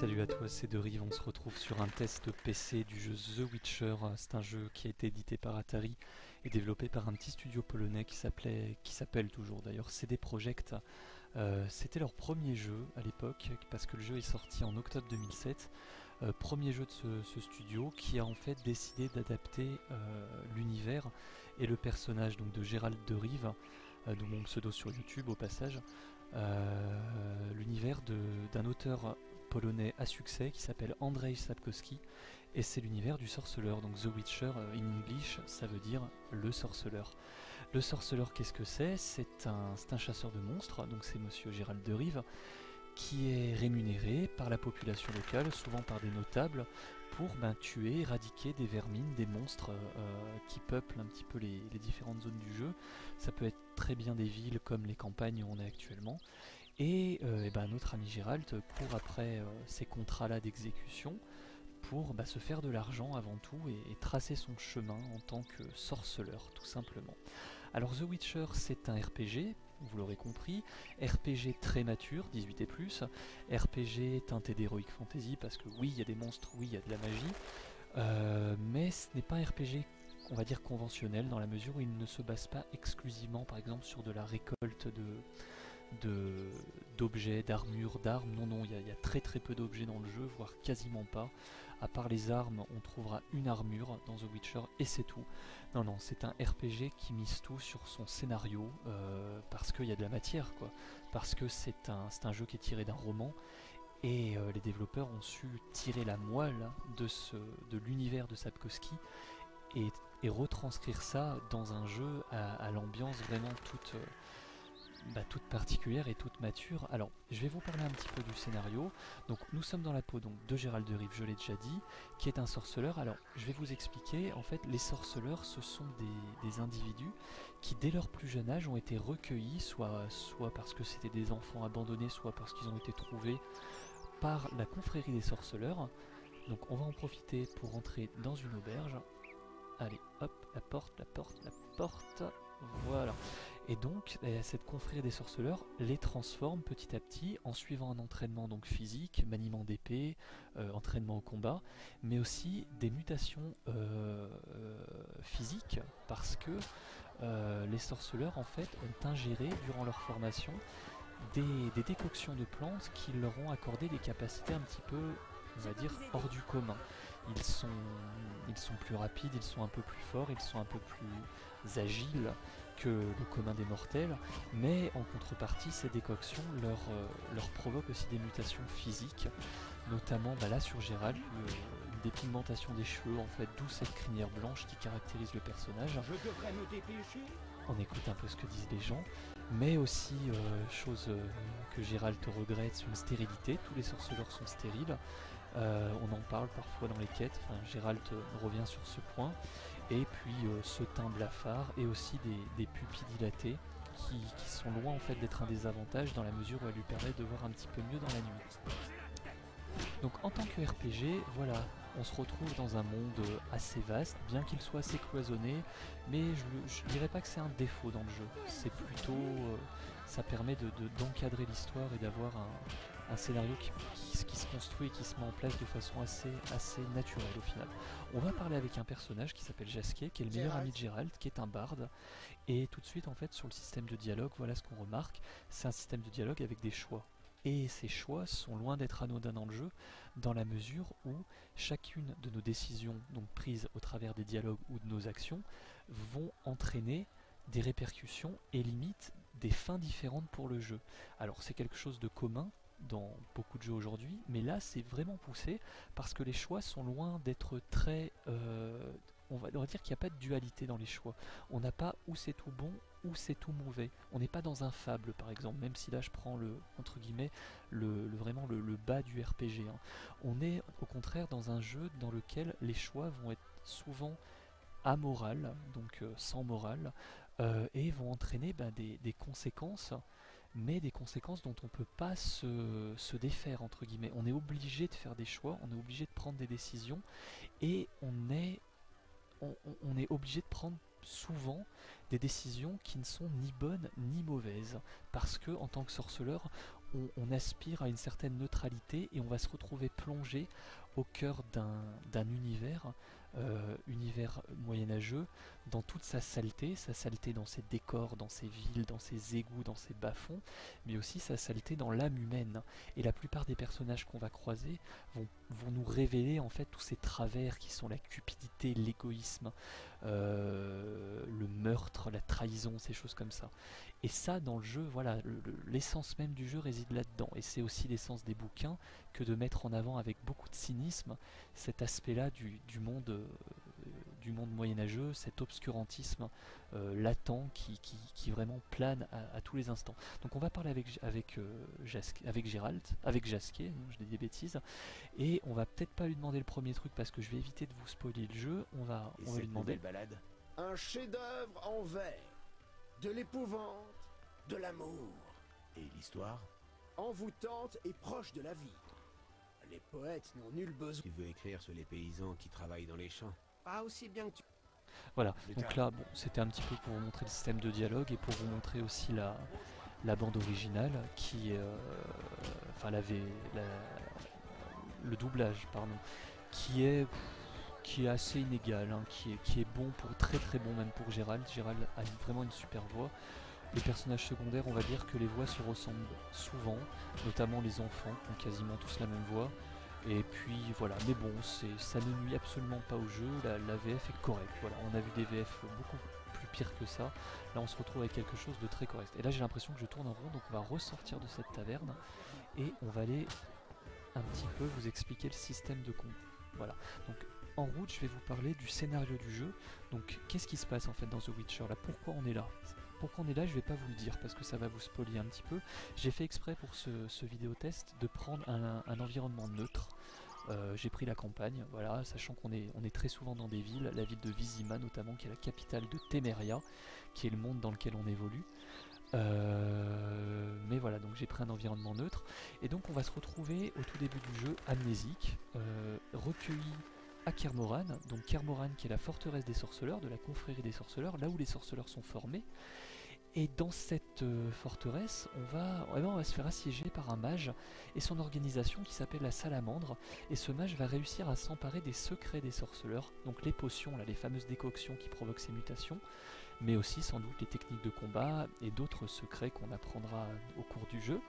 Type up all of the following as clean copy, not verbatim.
Salut à toi, c'est De Rive, on se retrouve sur un test PC du jeu The Witcher. C'est un jeu qui a été édité par Atari et développé par un petit studio polonais qui s'appelle toujours d'ailleurs CD Projekt. C'était leur premier jeu à l'époque, parce que le jeu est sorti en octobre 2007. Premier jeu de ce studio qui a en fait décidé d'adapter l'univers et le personnage donc de Gérald de Rive, dont mon pseudo sur YouTube au passage, l'univers d'un auteur polonais à succès qui s'appelle Andrzej Sapkowski, et c'est l'univers du sorceleur. Donc The Witcher in English, ça veut dire le sorceleur. Le sorceleur, qu'est-ce que c'est? C'est un chasseur de monstres, donc c'est monsieur Gérald de Rive, qui est rémunéré par la population locale, souvent par des notables, pour tuer, éradiquer des vermines, des monstres qui peuplent un petit peu les différentes zones du jeu. Ça peut être très bien des villes comme les campagnes où on est actuellement. Et notre ami Gérald court après ces contrats-là d'exécution pour se faire de l'argent avant tout et tracer son chemin en tant que sorceleur, tout simplement. Alors The Witcher, c'est un RPG, vous l'aurez compris, RPG très mature, 18 et plus, RPG teinté d'Heroic Fantasy, parce que oui, il y a des monstres, oui, il y a de la magie, mais ce n'est pas un RPG, on va dire, conventionnel, dans la mesure où il ne se base pas exclusivement, par exemple, sur de la récolte d'objets, d'armures, d'armes. Non, il y a très très peu d'objets dans le jeu, voire quasiment pas. À part les armes, on trouvera une armure dans The Witcher et c'est tout. Non, c'est un RPG qui mise tout sur son scénario, parce qu'il y a de la matière, quoi. Parce que c'est un jeu qui est tiré d'un roman, et les développeurs ont su tirer la moelle de l'univers de Sapkowski et retranscrire ça dans un jeu à l'ambiance vraiment toute particulière et toute mature. Alors, je vais vous parler un petit peu du scénario. Donc, nous sommes dans la peau de Gérald de Rive, je l'ai déjà dit, qui est un sorceleur. Alors, je vais vous expliquer. En fait, les sorceleurs, ce sont des individus qui, dès leur plus jeune âge, ont été recueillis, soit parce que c'était des enfants abandonnés, soit parce qu'ils ont été trouvés par la confrérie des sorceleurs. Donc, on va en profiter pour entrer dans une auberge. Allez, hop, la porte. Voilà. Et donc, cette confrérie des sorceleurs les transforme petit à petit en suivant un entraînement donc physique, maniement d'épée, entraînement au combat, mais aussi des mutations physiques, parce que les sorceleurs en fait ont ingéré durant leur formation des décoctions de plantes qui leur ont accordé des capacités un petit peu, on va dire, hors du commun. Ils sont plus rapides, ils sont un peu plus forts, ils sont un peu plus agiles que le commun des mortels, mais en contrepartie, ces décoctions leur provoquent aussi des mutations physiques, notamment là sur Gérald, une dépigmentation des cheveux, en fait, d'où cette crinière blanche qui caractérise le personnage. Je devrais me dépêcher. On écoute un peu ce que disent les gens, mais aussi, chose que Gérald regrette, une stérilité. Tous les sorceleurs sont stériles. On en parle parfois dans les quêtes. Enfin, Gérald revient sur ce point. Et puis ce teint blafard et aussi des pupilles dilatées qui sont loin en fait d'être un désavantage, dans la mesure où elles lui permettent de voir un petit peu mieux dans la nuit. Donc en tant que RPG, voilà, on se retrouve dans un monde assez vaste, bien qu'il soit assez cloisonné, mais je dirais pas que c'est un défaut dans le jeu. C'est plutôt, ça permet d'encadrer l'histoire et d'avoir un scénario qui se construit et qui se met en place de façon assez naturelle au final. On va parler avec un personnage qui s'appelle Jasquet, qui est le meilleur ami de Gérald, qui est un barde, et tout de suite en fait sur le système de dialogue, voilà ce qu'on remarque, c'est un système de dialogue avec des choix. Et ces choix sont loin d'être anodins dans le jeu, dans la mesure où chacune de nos décisions, donc prises au travers des dialogues ou de nos actions, vont entraîner des répercussions et limite des fins différentes pour le jeu. Alors c'est quelque chose de commun dans beaucoup de jeux aujourd'hui, mais là c'est vraiment poussé parce que les choix sont loin d'être très... on va dire qu'il n'y a pas de dualité dans les choix. On n'a pas où c'est tout bon, où c'est tout mauvais. On n'est pas dans un fable par exemple, même si là je prends entre guillemets, vraiment le bas du RPG. Hein. On est au contraire dans un jeu dans lequel les choix vont être souvent amoral, donc sans morale, et vont entraîner des conséquences, mais des conséquences dont on ne peut pas se défaire, entre guillemets. On est obligé de faire des choix, on est obligé de prendre des décisions, et on est obligé de prendre souvent des décisions qui ne sont ni bonnes ni mauvaises, parce que en tant que sorceleur, on aspire à une certaine neutralité et on va se retrouver plongé au cœur d'un univers moyenâgeux, dans toute sa saleté dans ses décors, dans ses villes, dans ses égouts, dans ses bas-fonds, mais aussi sa saleté dans l'âme humaine. Et la plupart des personnages qu'on va croiser vont nous révéler en fait tous ces travers qui sont la cupidité, l'égoïsme, le meurtre, la trahison, ces choses comme ça. Et ça, dans le jeu, voilà, l'essence même du jeu réside là-dedans. Et c'est aussi l'essence des bouquins que de mettre en avant avec beaucoup de cynisme cet aspect-là du monde moyenâgeux, cet obscurantisme latent qui vraiment plane à tous les instants. Donc on va parler avec Gérald, avec Jasquier, je dis des bêtises, et on va peut-être pas lui demander le premier truc parce que je vais éviter de vous spoiler le jeu, on va lui demander... balade. Un chef-d'œuvre en vers, de l'épouvante, de l'amour. Et l'histoire? Envoûtante et proche de la vie. Les poètes n'ont nul besoin. Tu veux écrire sur les paysans qui travaillent dans les champs? Pas aussi bien que tu... Voilà, donc là, bon, c'était un petit peu pour vous montrer le système de dialogue et pour vous montrer aussi la bande originale qui est... enfin, le doublage, pardon, qui est assez inégal, hein, qui est bon pour très très bon même pour Gérald. Gérald a vraiment une super voix. Les personnages secondaires, on va dire que les voix se ressemblent souvent, notamment les enfants ont quasiment tous la même voix. Et puis voilà, mais bon, ça ne nuit absolument pas au jeu, la VF est correcte. Voilà, on a vu des VF beaucoup plus pires que ça. Là on se retrouve avec quelque chose de très correct. Et là j'ai l'impression que je tourne en rond, donc on va ressortir de cette taverne et on va aller un petit peu vous expliquer le système de combat. Voilà, donc en route je vais vous parler du scénario du jeu. Donc qu'est-ce qui se passe en fait dans The Witcher là? Pourquoi on est là? Pourquoi on est là, je vais pas vous le dire parce que ça va vous spoiler un petit peu. J'ai fait exprès pour ce vidéo test de prendre un environnement neutre. J'ai pris la campagne, voilà, sachant qu'on est très souvent dans des villes, la ville de Vizima notamment, qui est la capitale de Temeria, qui est le monde dans lequel on évolue. Mais voilà, donc j'ai pris un environnement neutre. Et donc on va se retrouver au tout début du jeu amnésique, recueilli à Kermoran, donc Kermoran qui est la forteresse des sorceleurs, de la confrérie des sorceleurs, là où les sorceleurs sont formés. Et dans cette forteresse, on va se faire assiéger par un mage et son organisation qui s'appelle la Salamandre. Et ce mage va réussir à s'emparer des secrets des sorceleurs, donc les potions, là, les fameuses décoctions qui provoquent ces mutations, mais aussi sans doute les techniques de combat et d'autres secrets qu'on apprendra au cours du jeu.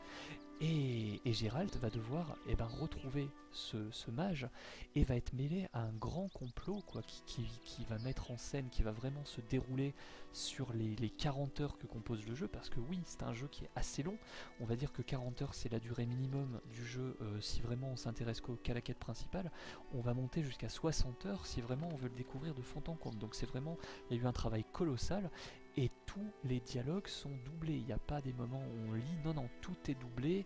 Et Gérald va devoir retrouver ce mage et va être mêlé à un grand complot quoi, qui va mettre en scène, qui va vraiment se dérouler sur les 40 heures que compose le jeu, parce que oui, c'est un jeu qui est assez long. On va dire que 40 heures c'est la durée minimum du jeu si vraiment on s'intéresse qu'à la quête principale. On va monter jusqu'à 60 heures si vraiment on veut le découvrir de fond en comble. Donc c'est vraiment, il y a eu un travail colossal. Et tous les dialogues sont doublés, il n'y a pas des moments où on lit, non, tout est doublé,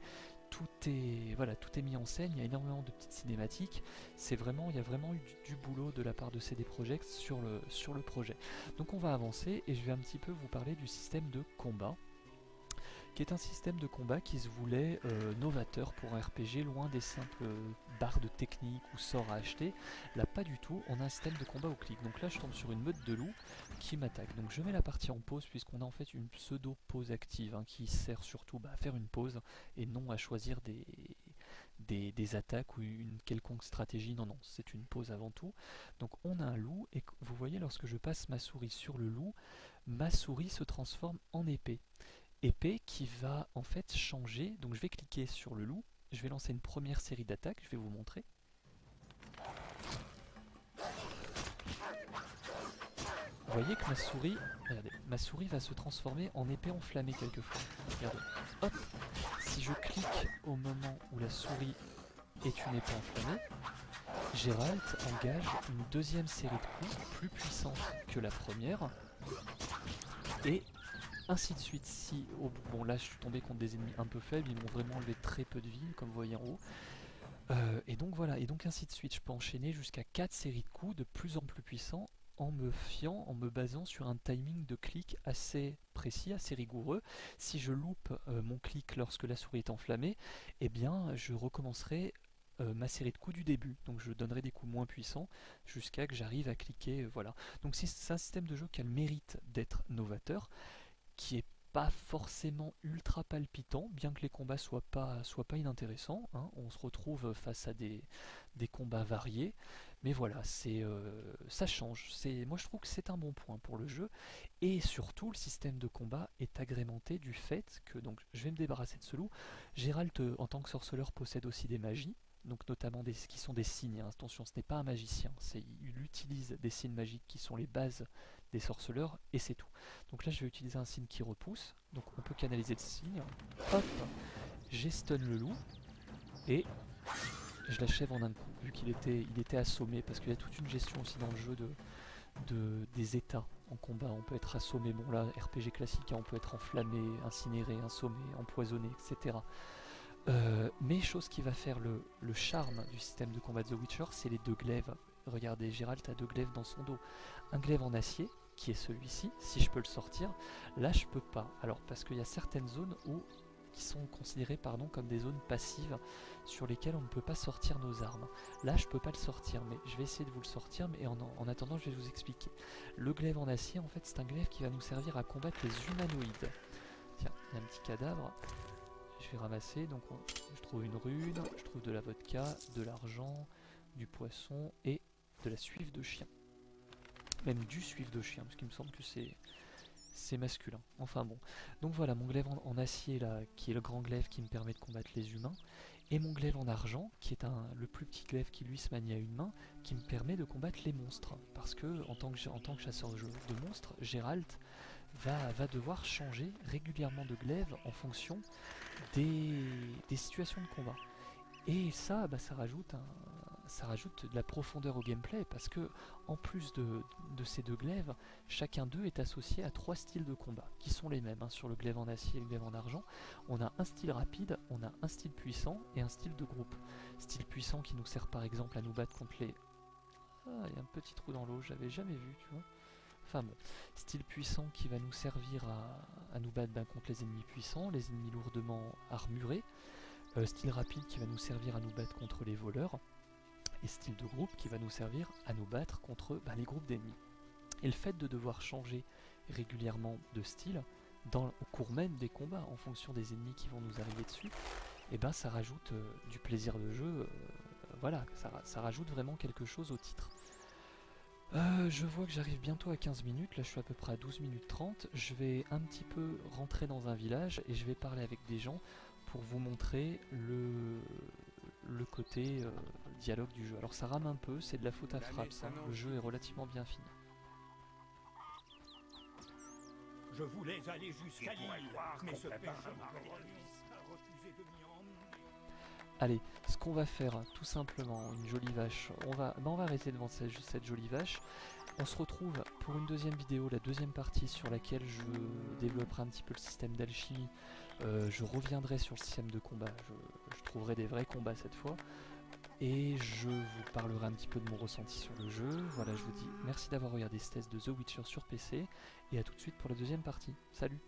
tout est mis en scène, il y a énormément de petites cinématiques, il y a vraiment eu du boulot de la part de CD Projekt sur le projet. Donc on va avancer et je vais un petit peu vous parler du système de combat, qui est un système de combat qui se voulait novateur pour un RPG, loin des simples barres de technique ou sorts à acheter. Là pas du tout, on a un système de combat au clic. Donc là je tombe sur une meute de loups qui m'attaque. Donc je mets la partie en pause puisqu'on a en fait une pseudo pause active qui sert surtout à faire une pause et non à choisir des attaques ou une quelconque stratégie. Non, c'est une pause avant tout. Donc on a un loup et vous voyez lorsque je passe ma souris sur le loup, ma souris se transforme en épée. Épée qui va en fait changer, donc je vais cliquer sur le loup, je vais lancer une première série d'attaques, je vais vous montrer. Vous voyez que ma souris va se transformer en épée enflammée quelquefois. Regardez, hop, si je clique au moment où la souris est une épée enflammée, Gérald engage une deuxième série de coups plus puissante que la première, et ainsi de suite. Si bon là je suis tombé contre des ennemis un peu faibles, ils m'ont vraiment enlevé très peu de vie comme vous voyez en haut, et donc voilà, et donc ainsi de suite. Je peux enchaîner jusqu'à 4 séries de coups de plus en plus puissants en me basant sur un timing de clic assez précis, assez rigoureux. Si je loupe mon clic lorsque la souris est enflammée, eh bien je recommencerai ma série de coups du début, donc je donnerai des coups moins puissants jusqu'à que j'arrive à cliquer, voilà. Donc c'est un système de jeu qui a le mérite d'être novateur, qui est pas forcément ultra palpitant, bien que les combats soient pas inintéressants, hein. On se retrouve face à des combats variés, mais voilà, ça change. Moi je trouve que c'est un bon point pour le jeu, et surtout le système de combat est agrémenté du fait que, donc je vais me débarrasser de ce loup, Géralt en tant que sorceleur possède aussi des magies, donc notamment qui sont des signes, hein. Attention, ce n'est pas un magicien, il utilise des signes magiques qui sont les bases des sorceleurs, et c'est tout. Donc là je vais utiliser un signe qui repousse, donc on peut canaliser le signe, hop, j'estun le loup, et je l'achève en un coup, vu qu'il était assommé, parce qu'il y a toute une gestion aussi dans le jeu des états en combat. On peut être assommé, bon là RPG classique, hein, on peut être enflammé, incinéré, assommé, empoisonné, etc. Mais chose qui va faire le charme du système de combat de The Witcher, c'est les 2 glaives. Regardez, Géralt a 2 glaives dans son dos. Un glaive en acier, qui est celui-ci, si je peux le sortir. Là je peux pas, alors parce qu'il y a certaines zones qui sont considérées comme des zones passives sur lesquelles on ne peut pas sortir nos armes. Là je peux pas le sortir, mais je vais essayer de vous le sortir, mais en attendant je vais vous expliquer. Le glaive en acier, en fait c'est un glaive qui va nous servir à combattre les humanoïdes. Tiens, il y a un petit cadavre. Je vais ramasser, donc je trouve une rune, je trouve de la vodka, de l'argent, du poisson et de la suive de chien. Même du suive de chien, parce qu'il me semble que c'est masculin. Enfin bon. Donc voilà, mon glaive en acier là, qui est le grand glaive qui me permet de combattre les humains, et mon glaive en argent, qui est le plus petit glaive qui lui se manie à une main, qui me permet de combattre les monstres. Parce que en tant que chasseur de monstres, Géralt va devoir changer régulièrement de glaive en fonction des situations de combat. Et ça, ça rajoute de la profondeur au gameplay, parce que en plus de ces 2 glaives, chacun d'eux est associé à 3 styles de combat, qui sont les mêmes, hein, sur le glaive en acier et le glaive en argent. On a un style rapide, on a un style puissant et un style de groupe. Style puissant qui nous sert par exemple à nous battre contre les... Ah, il y a un petit trou dans l'eau, j'avais jamais vu, tu vois. Enfin bon, style puissant qui va nous servir à nous battre contre les ennemis puissants, les ennemis lourdement armurés. Style rapide qui va nous servir à nous battre contre les voleurs. Et style de groupe qui va nous servir à nous battre contre les groupes d'ennemis. Et le fait de devoir changer régulièrement de style au cours même des combats en fonction des ennemis qui vont nous arriver dessus, et ça rajoute du plaisir de jeu, voilà, ça rajoute vraiment quelque chose au titre. Je vois que j'arrive bientôt à 15 minutes, là je suis à peu près à 12 minutes 30, je vais un petit peu rentrer dans un village et je vais parler avec des gens pour vous montrer le côté dialogue du jeu. Alors ça rame un peu, c'est de la faute à Fraps, hein. Le jeu est relativement bien fini. Je voulais aller jusqu'à l'île, mais ce péché m'a refusé de m'y emmener. Allez, ce qu'on va faire, tout simplement, une jolie vache, on va arrêter devant cette jolie vache. On se retrouve pour une deuxième vidéo, la deuxième partie sur laquelle je développerai un petit peu le système d'alchimie. Je reviendrai sur le système de combat, je trouverai des vrais combats cette fois. Et je vous parlerai un petit peu de mon ressenti sur le jeu. Voilà, je vous dis merci d'avoir regardé ce test de The Witcher sur PC. Et à tout de suite pour la deuxième partie. Salut!